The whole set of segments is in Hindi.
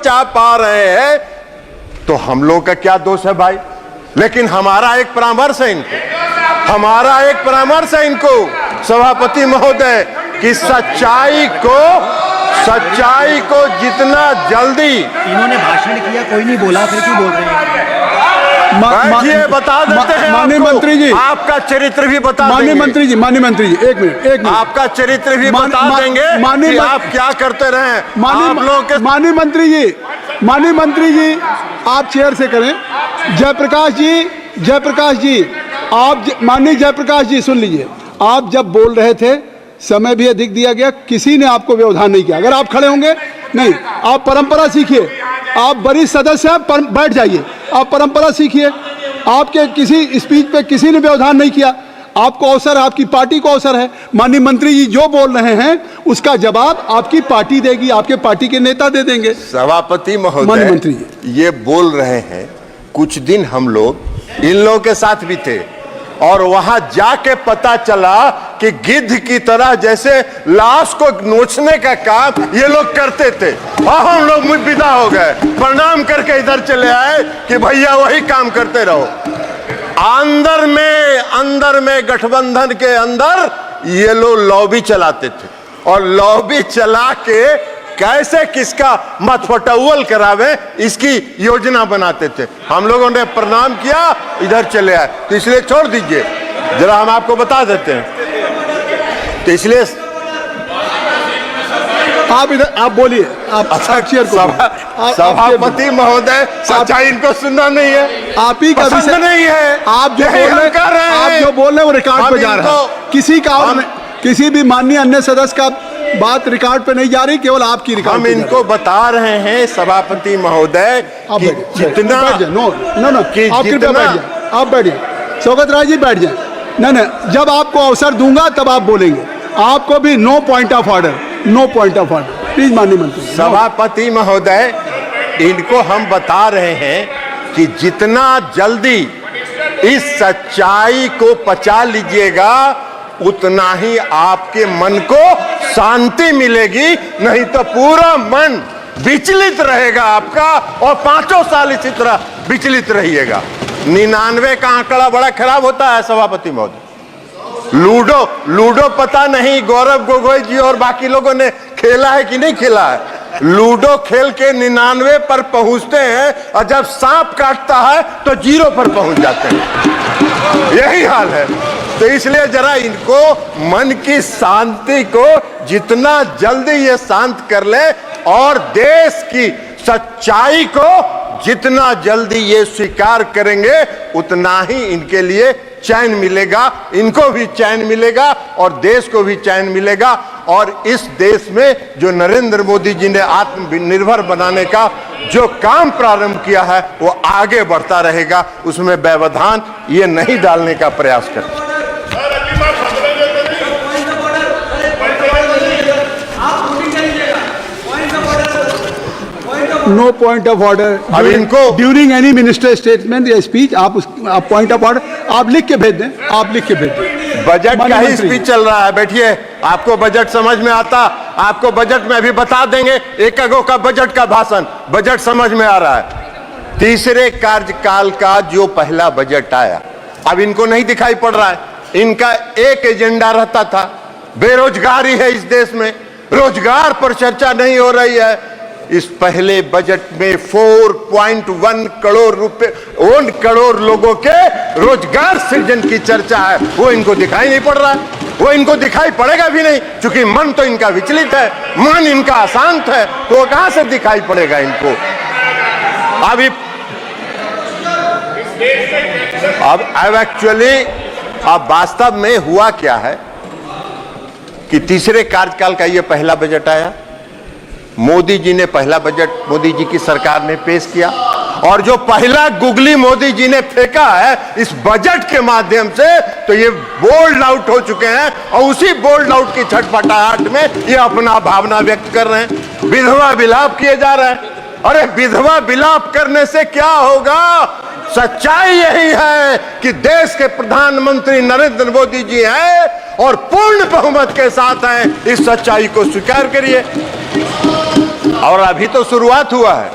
बचा पा रहे हैं तो हम लोगों का क्या दोष है भाई। लेकिन हमारा एक परामर्श है इनको, सभापति महोदय, कि सच्चाई को जितना जल्दी। इन्होंने भाषण किया, कोई नहीं बोला, फिर क्यों बोल रहे हैं? ये बता देते हैं माननीय मंत्री जी, आपका चरित्र भी बता देंगे। माननीय मंत्री जी, एक मिनट आपका चरित्र भी बता देंगे कि आप क्या करते रहे माननीय मंत्री जी, आप चेयर से करें। जयप्रकाश जी, आप माननीय जयप्रकाश जी सुन लीजिए, आप जब बोल रहे थे समय भी अधिक दिया गया, किसी ने आपको व्यवधान नहीं किया। अगर आप खड़े होंगे, नहीं, आप परंपरा सीखिए, आप वरिष्ठ सदस्य हैं, बैठ जाइए, आप परंपरा सीखिए। आपके किसी स्पीच पे किसी ने व्यवधान नहीं किया, आपको अवसर, आपकी पार्टी को अवसर है। माननीय मंत्री जी जो बोल रहे हैं उसका जवाब आपकी पार्टी देगी, आपके पार्टी के नेता दे देंगे। सभापति महोदय, माननीय मंत्री जी ये बोल रहे हैं, कुछ दिन हम लोग इन लोगों के साथ भी थे और वहां जाके पता चला कि गिद्ध की तरह जैसे लाश को नोचने का काम ये लोग करते थे। और हम लोग विदा हो गए, प्रणाम करके इधर चले आए कि भैया वही काम करते रहो। अंदर में गठबंधन के अंदर ये लोग लॉबी चलाते थे और लॉबी चला के कैसे किसका मतफटौल करावे इसकी योजना बनाते थे। हम लोगों ने प्रणाम किया, इधर चले आए, तो इसलिए छोड़ दीजिए, जरा हम आपको बता देते हैं। तो इसलिए आप इधर आप बोलिए, आप सभापति महोदय, सच्चाई इनको सुनना नहीं है, आप ही का विषय नहीं है। आप जो बोल रहे हैं वो रिकॉर्ड पे जा रहा है। किसी भी माननीय अन्य सदस्य का बात रिकॉर्ड पे नहीं जा रही, केवल आपकी रिकॉर्ड। हम इनको बता रहे हैं सभापति महोदय कि जितना आप बैठिए, शौकत राय जी बैठ जाए। नहीं, जब आपको अवसर दूंगा तब आप बोलेंगे। आपको भी no point of order, please माननीय मंत्री। सभापति महोदय, इनको हम बता रहे हैं कि जितना जल्दी इस सच्चाई को पचा लीजिएगा उतना ही आपके मन को शांति मिलेगी, नहीं तो पूरा मन विचलित रहेगा आपका और 5 साल इसी तरह विचलित रहिएगा। 99 का आंकड़ा बड़ा खराब होता है सभापति महोदय। लूडो पता नहीं गौरव गोगोई जी और बाकी लोगों ने खेला है कि नहीं खेला है। लूडो खेल के 99 पर पहुंचते हैं और जब सांप काटता है तो 0 पर पहुंच जाते हैं। यही हाल है। तो इसलिए जरा इनको मन की शांति को जितना जल्दी ये शांत कर ले और देश की सच्चाई को जितना जल्दी ये स्वीकार करेंगे उतना ही इनके लिए चैन मिलेगा, इनको भी चैन मिलेगा और देश को भी चैन मिलेगा। और इस देश में जो नरेंद्र मोदी जी ने आत्मनिर्भर बनाने का जो काम प्रारंभ किया है वो आगे बढ़ता रहेगा, उसमें व्यवधान ये नहीं डालने का प्रयास करें। No point of order. अब इनको ड्यूरिंग एनी मिनिस्टर स्टेटमेंट या स्पीच आप पॉइंट ऑफ ऑर्डर आप लिख के भेज दें, बजट का ही स्पीच चल रहा है, बैठिए। आपको बजट समझ में आता, आपको बजट में भी बता देंगे। एक का बजट का भाषण, बजट समझ में आ रहा है। तीसरे कार्यकाल का जो पहला बजट आया, अब इनको नहीं दिखाई पड़ रहा है। इनका एक एजेंडा रहता था, बेरोजगारी है इस देश में, रोजगार पर चर्चा नहीं हो रही है। इस पहले बजट में 4.1 करोड़ रुपए 1 करोड़ लोगों के रोजगार सृजन की चर्चा है, वो इनको दिखाई नहीं पड़ रहा है। वो इनको दिखाई पड़ेगा भी नहीं, क्योंकि मन तो इनका विचलित है, मन इनका अशांत है, तो कहां से दिखाई पड़ेगा इनको। अब एक्चुअली अब वास्तव में हुआ क्या है कि तीसरे कार्यकाल का ये पहला बजट आया। मोदी जी ने पहला बजट मोदी जी की सरकार ने पेश किया और जो पहला गुगली मोदी जी ने फेंका है इस बजट के माध्यम से, तो ये बोल्ड आउट हो चुके हैं और उसी बोल्ड आउट की छटपटाहट में ये अपना भावना व्यक्त कर रहे हैं। विधवा विलाप किए जा रहे हैं। अरे विधवा विलाप करने से क्या होगा? सच्चाई यही है कि देश के प्रधानमंत्री नरेंद्र मोदी जी हैं और पूर्ण बहुमत के साथ हैं। इस सच्चाई को स्वीकार करिए। और अभी तो शुरुआत हुआ है,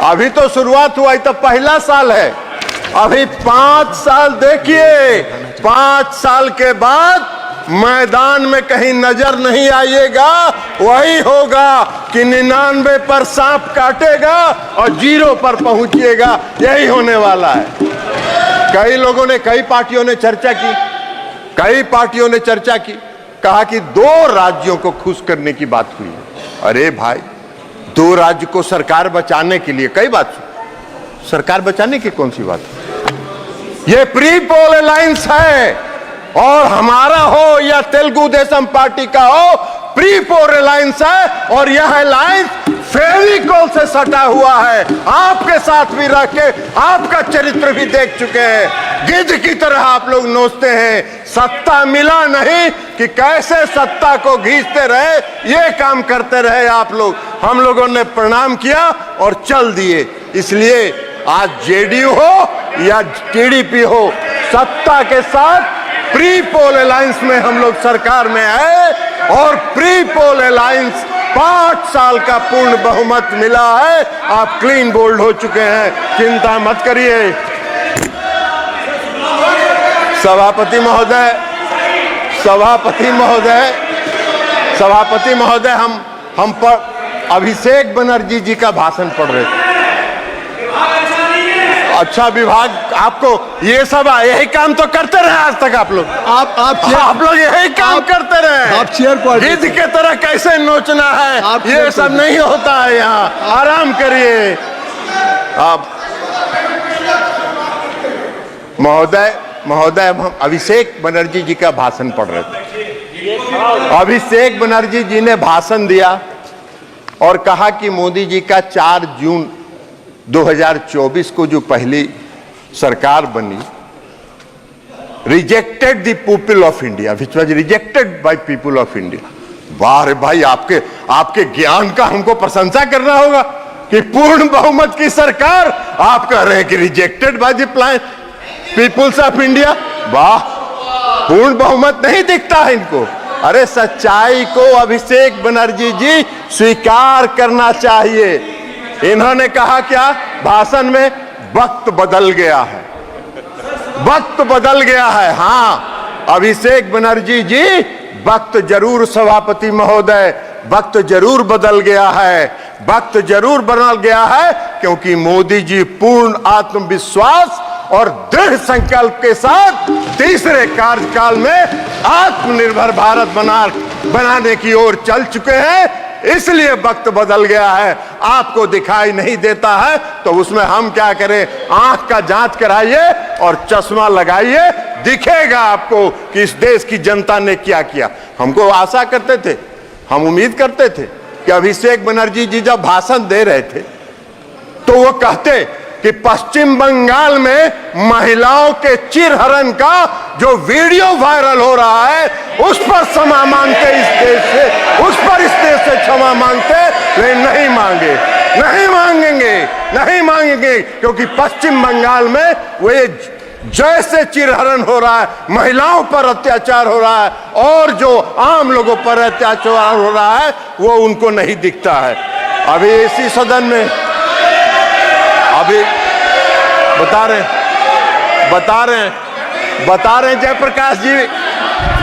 अभी तो शुरुआत हुआ है, तो पहला साल है। अभी 5 साल देखिए, 5 साल के बाद मैदान में कहीं नजर नहीं आइएगा, वही होगा कि 99 पर सांप काटेगा और 0 पर पहुंचिएगा, यही होने वाला है। कई लोगों ने, कई पार्टियों ने चर्चा की, कई पार्टियों ने चर्चा की, कहा कि 2 राज्यों को खुश करने की बात हुई है। अरे भाई, 2 राज्य को सरकार बचाने के लिए, कई बात, सरकार बचाने की कौन सी बात? ये प्री पोल अलायंस है, और हमारा हो या तेलुगु देशम पार्टी का हो, प्री पोल अलायंस है, और यह अलायंस फेविकोल से सटा हुआ है। आपके साथ भी रह के आपका चरित्र भी देख चुके हैं, गिद्ध की तरह आप लोग नोचते हैं। सत्ता मिला नहीं कि कैसे सत्ता को घींचते रहे, ये काम करते रहे आप लोग। हम लोगों ने प्रणाम किया और चल दिए। इसलिए आज जेडीयू हो या टीडीपी हो, सत्ता के साथ प्री पोल अलायंस में हम लोग सरकार में है, और प्री पोल अलायंस 5 साल का पूर्ण बहुमत मिला है। आप क्लीन बोल्ड हो चुके हैं, चिंता मत करिए। सभापति महोदय, सभापति महोदय, सभापति महोदय, हम पर अभिषेक बनर्जी जी का भाषण पढ़ रहे थे। अच्छा विभाग, आपको ये सब यही काम तो करते रहे आज तक आप लोग। आप लोग यही काम करते रहे। आप चेयर को गिद्ध के तरह कैसे नोचना है, ये सब नहीं होता है यहाँ। आराम करिए आप। महोदय, हम अभिषेक बनर्जी जी का भाषण पढ़ रहे थे। अभिषेक बनर्जी जी ने भाषण दिया और कहा कि मोदी जी का 4 जून 2024 को जो पहली सरकार बनी, rejected the people of India, which was rejected by people of India. वाह रे भाई, आपके ज्ञान का हमको प्रशंसा करना होगा कि पूर्ण बहुमत की सरकार, आप कह रहे हैं कि rejected by the peoples of India. वाह, पूर्ण बहुमत नहीं दिखता है इनको। अरे सच्चाई को अभिषेक बनर्जी जी स्वीकार करना चाहिए। इन्होंने कहा क्या भाषण में? वक्त बदल गया है, वक्त बदल गया है। हाँ, अभिषेक बनर्जी जी, वक्त जरूर, सभापति महोदय, वक्त जरूर बदल गया है, वक्त जरूर बदल गया है, क्योंकि मोदी जी पूर्ण आत्मविश्वास और दृढ़ संकल्प के साथ तीसरे कार्यकाल में आत्मनिर्भर भारत बनाने की ओर चल चुके हैं। इसलिए वक्त बदल गया है। आपको दिखाई नहीं देता है तो उसमें हम क्या करें? आंख का जांच कराइए और चश्मा लगाइए, दिखेगा आपको कि इस देश की जनता ने क्या किया। हमको आशा करते थे, हम उम्मीद करते थे कि अभिषेक बनर्जी जी जब भाषण दे रहे थे तो वो कहते कि पश्चिम बंगाल में महिलाओं के चिरहरण का जो वीडियो वायरल हो रहा है उस पर क्षमा मांगते, इस देश से, उस पर इस देश से क्षमा मांगते, वे नहीं मांगे, नहीं मांगेंगे, नहीं मांगेंगे, क्योंकि पश्चिम बंगाल में वे जैसे चिरहरण हो रहा है, महिलाओं पर अत्याचार हो रहा है और जो आम लोगों पर अत्याचार हो रहा है वो उनको नहीं दिखता है। अभी इसी सदन में अभी बता रहे हैं जयप्रकाश जी,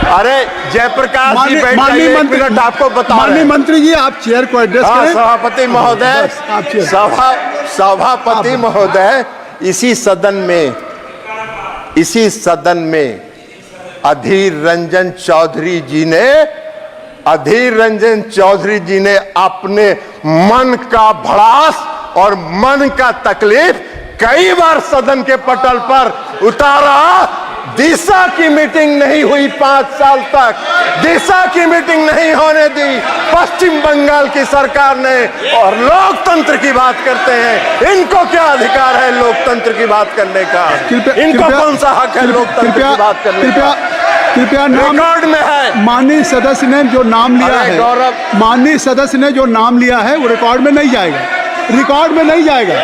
अरे जयप्रकाश जी बैठ जाइए, एक मिनट आपको बता रहे हैं। माननीय मंत्री जी, आप चेयर को एड्रेस करें। सभापति महोदय, सभापति महोदय, इसी सदन में अधीर रंजन चौधरी जी ने अपने मन का भड़ास और मन का तकलीफ कई बार सदन के पटल पर उतारा। दिशा की मीटिंग नहीं हुई 5 साल तक, दिशा की मीटिंग नहीं होने दी पश्चिम बंगाल की सरकार ने, और लोकतंत्र की बात करते हैं। इनको क्या अधिकार है लोकतंत्र की बात करने का? इनको कौन सा हक है लोकतंत्र की बात करने का? कृपया रिकॉर्ड में है। माननीय सदस्य ने जो नाम लिया है, गौरव, माननीय सदस्य ने जो नाम लिया है वो रिकॉर्ड में नहीं जाएगा, रिकॉर्ड में नहीं जाएगा।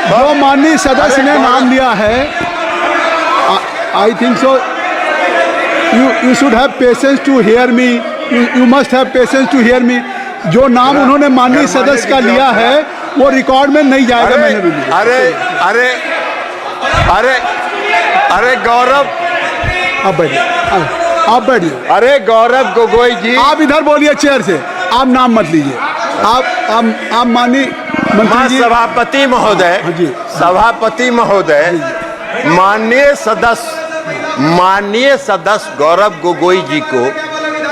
जो माननीय सदस्य ने नाम लिया है, I think so. You should have patience to hear me. You must have patience to hear me. जो नाम उन्होंने माननीय सदस्य का लिया है वो रिकॉर्ड में नहीं जाएगा। अरे मैंने भी लिया। अरे अरे अरे अरे गौरव, आप बैठिए, आप बैठिए। अरे गौरव गोगोई जी, आप इधर बोलिए चेयर से, आप नाम मत लीजिए। आप माननीय मंत्री जी, सभापति महोदय, हाँ जी, सभापति महोदय, माननीय सदस्य गौरव गोगोई जी को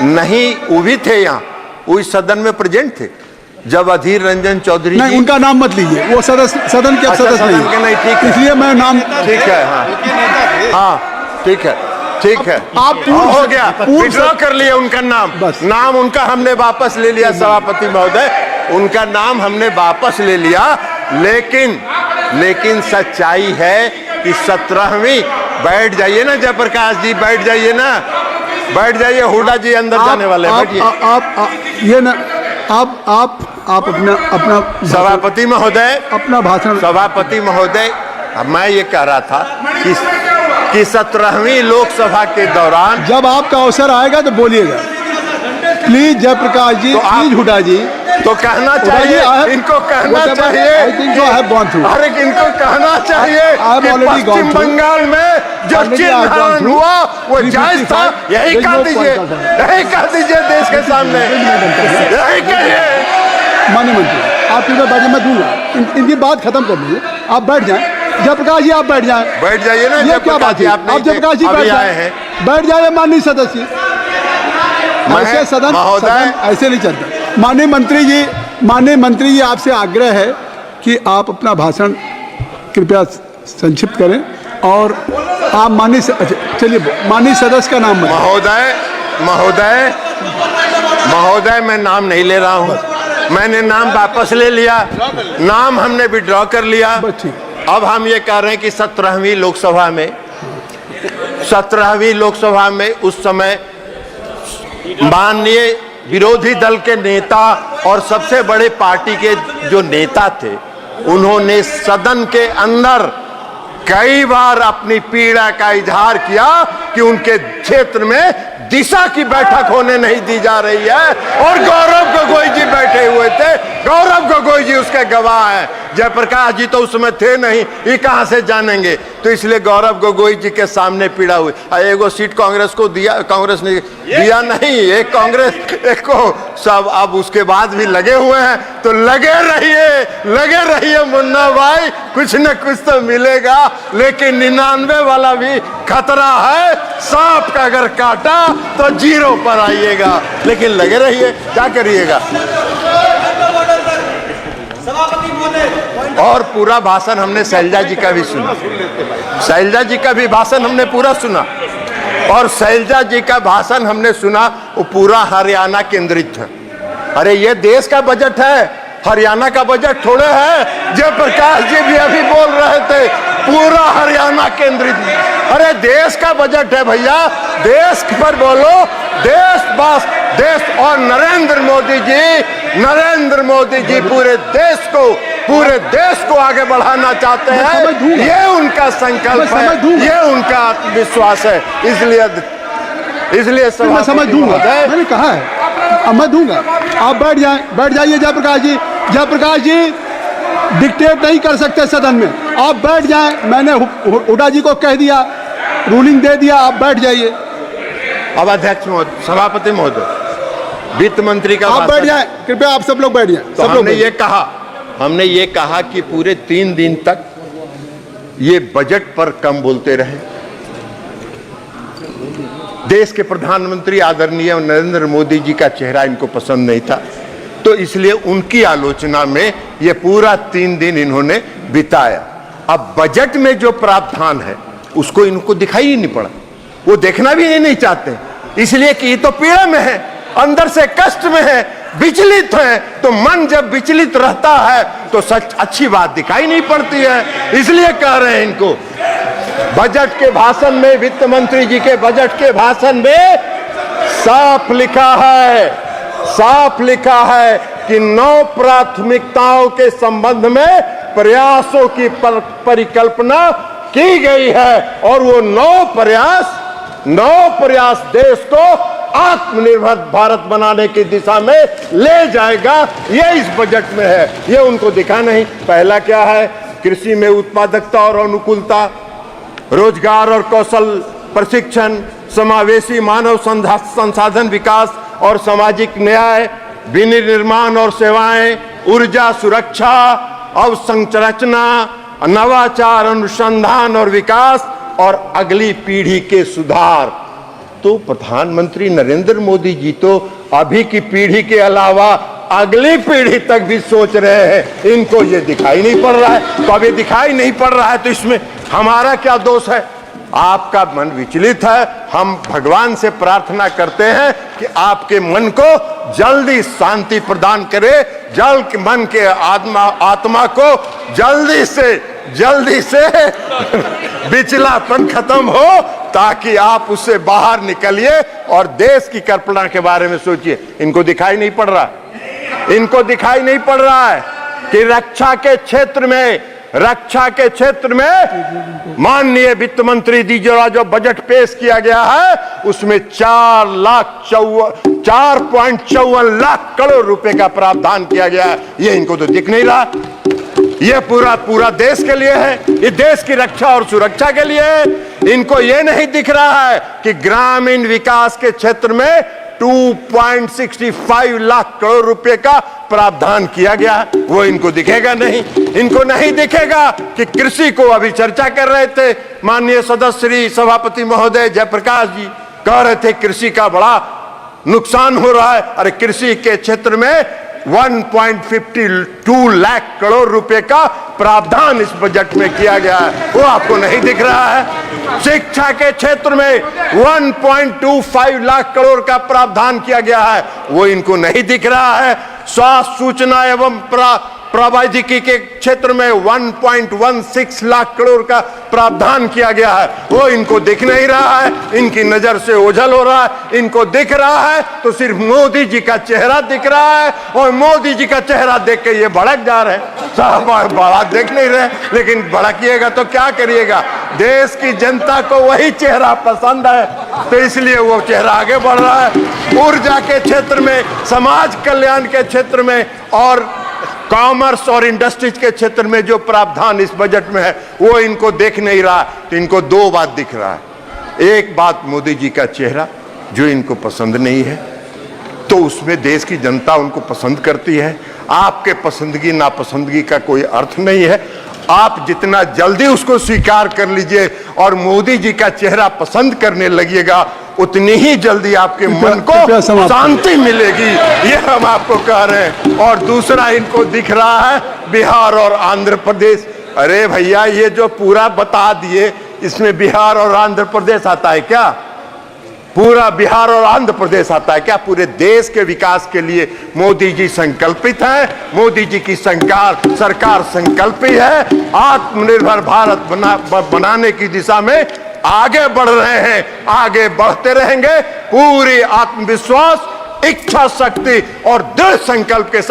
नहीं, वो भी थे यहाँ, वो इस सदन में प्रेजेंट थे जब अधीर रंजन चौधरी नहीं, जी, उनका नाम मत लीजिए, वो सदस्य सदन के अच्छा, सदस्य सदन के नहीं, ठीक है, इसलिए मैं नाम, ठीक है, हाँ ठीक है, ठीक है, आप हो गया, विड्रॉ कर लिया उनका नाम, बस। नाम उनका हमने वापस ले लिया सभापति महोदय, उनका नाम हमने वापस ले लिया। लेकिन सच्चाई है कि 17वीं, बैठ जाइए ना जयप्रकाश जी, बैठ जाइए ना, बैठ जाइए, हुड्डा जी अंदर जाने वाले, बैठिए। आप अपना सभापति महोदय, अपना भाषण, सभापति महोदय, मैं ये कह रहा था कि 17वीं लोकसभा के दौरान जब आपका अवसर आएगा तो बोलिएगा प्लीज। जयप्रकाश जी, तो प्लीज हुड्डा जी, तो कहना चाहिए, इनको कहना चाहिए, अरे इनको कहना चाहिए कि पश्चिम बंगाल में जो चिन्हन हुआ वो जायज था, यही कह दीजिए, यही कह दीजिए देश के सामने, यही कहिए। माननीय मंत्री, आप इधर बैठिए, मैं दूंगा, इनकी बात खत्म कर लीजिए, आप बैठ जाएं। जयप्रकाश जी, आप बैठ जाएं, बैठ जाइए ना, ये क्या बात है, आप जयप्रकाश जी बैठ जाएं, बैठ जाइए माननीय सदस्य। ऐसे सदन ऐसे नहीं चलता। माननीय मंत्री जी, आपसे आग्रह है कि आप अपना भाषण कृपया संक्षिप्त करें और आप चलिए माननीय सदस्य का नाम महोदय, मैं नाम नहीं ले रहा हूँ, मैंने नाम वापस ले लिया, नाम हमने विड्रॉ कर लिया। अब हम ये कह रहे हैं कि 17वीं लोकसभा में उस समय माननीय विरोधी दल के नेता और सबसे बड़े पार्टी के जो नेता थे, उन्होंने सदन के अंदर कई बार अपनी पीड़ा का इजहार किया कि उनके क्षेत्र में दिशा की बैठक होने नहीं दी जा रही है, और गौरव गोगोई जी बैठे हुए थे, गौरव गोगोई जी उसके गवाह हैं, जयप्रकाश जी तो उसमें थे नहीं, ये कहां से जानेंगे। तो इसलिए गौरव गोगोई जी के सामने पीड़ा हुई। एगो सीट कांग्रेस को दिया, कांग्रेस ने दिया नहीं, एक कांग्रेस एक को सब, अब उसके बाद भी लगे हुए हैं, तो लगे रहिए मुन्ना भाई, कुछ न कुछ तो मिलेगा। लेकिन 99 वाला भी खतरा है, सांप का अगर काटा तो 0 पर आइएगा, लेकिन लगे रहिए, क्या करिएगा। और पूरा भाषण हमने शैलजा जी का भी सुना, शैलजा जी का भी भाषण हमने पूरा सुना, और शैलजा जी का भाषण हमने सुना, वो पूरा हरियाणा केंद्रित है। अरे ये देश का बजट है, हरियाणा का बजट थोड़े है। जयप्रकाश जी भी अभी बोल रहे थे पूरा हरियाणा केंद्रित, अरे देश का बजट है भैया, देश पर बोलो, देश और नरेंद्र मोदी जी पूरे देश को आगे बढ़ाना चाहते हैं, ये उनका संकल्प है, ये उनका आत्मविश्वास है। इसलिए मैं समझ दूंगा, मैंने कहा है, अब मैं दूंगा, आप बैठ जाइए। जयप्रकाश जी डिक्टेट नहीं कर सकते सदन में, आप बैठ जाएं, मैंने हुड्डा जी को कह दिया, रूलिंग दे दिया, आप बैठ जाइए। अब अध्यक्ष महोदय, सभापति महोदय, वित्त मंत्री का आप बैठ जाएं, कृपया आप सब लोग बैठ जाएं। तो हमने ये कहा कि पूरे 3 दिन तक ये बजट पर कम बोलते रहे। देश के प्रधानमंत्री आदरणीय नरेंद्र मोदी जी का चेहरा इनको पसंद नहीं था, तो इसलिए उनकी आलोचना में ये पूरा 3 दिन इन्होंने बिताया। अब बजट में जो प्रावधान है उसको इनको दिखाई ही नहीं पड़ा, वो देखना भी नहीं चाहते, इसलिए कि ये तो पीड़ा में है, अंदर से कष्ट में है, विचलित है। तो मन जब विचलित रहता है तो सच अच्छी बात दिखाई नहीं पड़ती है, इसलिए कह रहे हैं इनको। बजट के भाषण में, वित्त मंत्री जी के बजट के भाषण में साफ लिखा है कि 9 प्राथमिकताओं के संबंध में प्रयासों की परिकल्पना की गई है, और वो 9 प्रयास देश को आत्मनिर्भर भारत बनाने की दिशा में ले जाएगा, ये इस बजट में है। ये उनको दिखा नहीं। पहला क्या है? कृषि में उत्पादकता और अनुकूलता, रोजगार और कौशल प्रशिक्षण, समावेशी मानव संसाधन विकास और सामाजिक न्याय, विनिर्माण और सेवाएं, ऊर्जा सुरक्षा, अवसंरचना, नवाचार, अनुसंधान और विकास और अगली पीढ़ी के सुधार। तो प्रधानमंत्री नरेंद्र मोदी जी तो अभी की पीढ़ी के अलावा अगली पीढ़ी तक भी सोच रहे हैं। इनको ये दिखाई नहीं पड़ रहा है। तो अब ये दिखाई नहीं पड़ रहा है तो इसमें हमारा क्या दोष है? आपका मन विचलित है। हम भगवान से प्रार्थना करते हैं कि आपके मन को जल्दी शांति प्रदान करे, मन के आत्मा को जल्दी से विचलापन खत्म हो, ताकि आप उससे बाहर निकलिए और देश की कल्पना के बारे में सोचिए। इनको दिखाई नहीं पड़ रहा, इनको दिखाई नहीं पड़ रहा है कि रक्षा के क्षेत्र में माननीय वित्त मंत्री जी द्वारा जो बजट पेश किया गया है उसमें 4.54 लाख करोड़ रुपए का प्रावधान किया गया है। ये इनको तो दिख नहीं रहा। ये पूरा देश के लिए है, ये देश की रक्षा और सुरक्षा के लिए है। इनको ये नहीं दिख रहा है कि ग्रामीण विकास के क्षेत्र में 2.65 लाख करोड़ रुपए का प्रावधान किया गया है। वो इनको दिखेगा नहीं। इनको नहीं दिखेगा कि कृषि को अभी चर्चा कर रहे थे माननीय सदस्य श्री सभापति महोदय जयप्रकाश जी, कह रहे थे कृषि का बड़ा नुकसान हो रहा है। अरे कृषि के क्षेत्र में 1.52 लाख करोड़ रुपए का प्रावधान इस बजट में किया गया है, वो आपको नहीं दिख रहा है। शिक्षा के क्षेत्र में 1.25 लाख करोड़ का प्रावधान किया गया है, वो इनको नहीं दिख रहा है। स्वास्थ्य, सूचना एवं प्रौद्योगिकी के क्षेत्र में 1.16 लाख करोड़ का प्रावधान किया गया है, वो इनको दिख नहीं रहा है। इनकी नजर से ओझल हो रहा है। इनको दिख रहा है तो सिर्फ मोदी जी का चेहरा दिख रहा है, और मोदी जी का चेहरा देख के ये भड़क जा रहे हैं। साहब बड़ा देख नहीं रहे, लेकिन भड़किएगा तो क्या करिएगा? देश की जनता को वही चेहरा पसंद है, तो इसलिए वो चेहरा आगे बढ़ रहा है। ऊर्जा के क्षेत्र में, समाज कल्याण के क्षेत्र में और कॉमर्स और इंडस्ट्रीज के क्षेत्र में जो प्रावधान इस बजट में है वो इनको देख नहीं रहा। तो इनको दो बात दिख रहा है। एक बात मोदी जी का चेहरा जो इनको पसंद नहीं है, तो उसमें देश की जनता उनको पसंद करती है। आपके पसंदगी नापसंदगी का कोई अर्थ नहीं है। आप जितना जल्दी उसको स्वीकार कर लीजिए और मोदी जी का चेहरा पसंद करने लगिएगा, उतनी ही जल्दी आपके मन को शांति मिलेगी। ये हम आपको कह रहे हैं। और दूसरा इनको दिख रहा है बिहार और आंध्र प्रदेश। अरे भैया, ये जो पूरा बता दिए, इसमें बिहार और आंध्र प्रदेश आता है क्या? पूरा बिहार और आंध्र प्रदेश आता है क्या? पूरे देश के विकास के लिए मोदी जी संकल्पित है। मोदी जी की सरकार संकल्पित है। आत्मनिर्भर भारत बनाने की दिशा में आगे बढ़ रहे हैं, आगे बढ़ते रहेंगे। पूरी आत्मविश्वास, इच्छा शक्ति और दृढ़ संकल्प के साथ